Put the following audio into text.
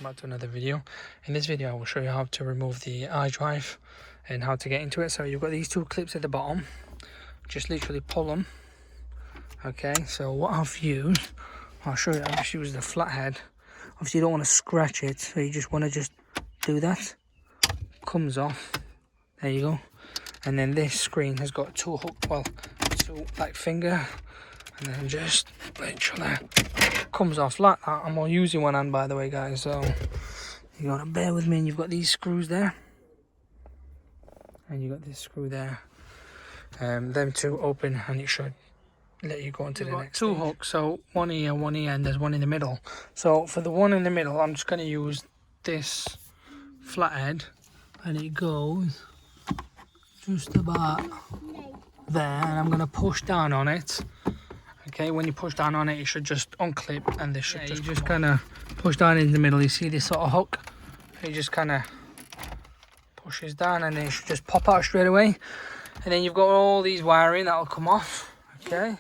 welcome back to another video. In this video I will show you how to remove the iDrive and how to get into it. So you've got these two clips at the bottom, just literally pull them. Okay, so what I've used, I'll show you, I've just used the flathead. Obviously you don't want to scratch it, so you just want to just do that. Comes off, there you go. And then this screen has got two like finger, and then just literally comes off like that. I'm all using one hand, by the way, guys, so you gotta bear with me. And you've got these screws there, and you got this screw there. Them two open, and it should let you go into the next two hooks. So one here, and there's one in the middle. So for the one in the middle, I'm just gonna use this flathead, and it goes just about there, and I'm gonna push down on it. Okay, when you push down on it, it should just unclip, and this should just kind of push down in the middle. You see this sort of hook? It just kind of pushes down, and then it should just pop out straight away. And then you've got all these wiring that'll come off. Okay.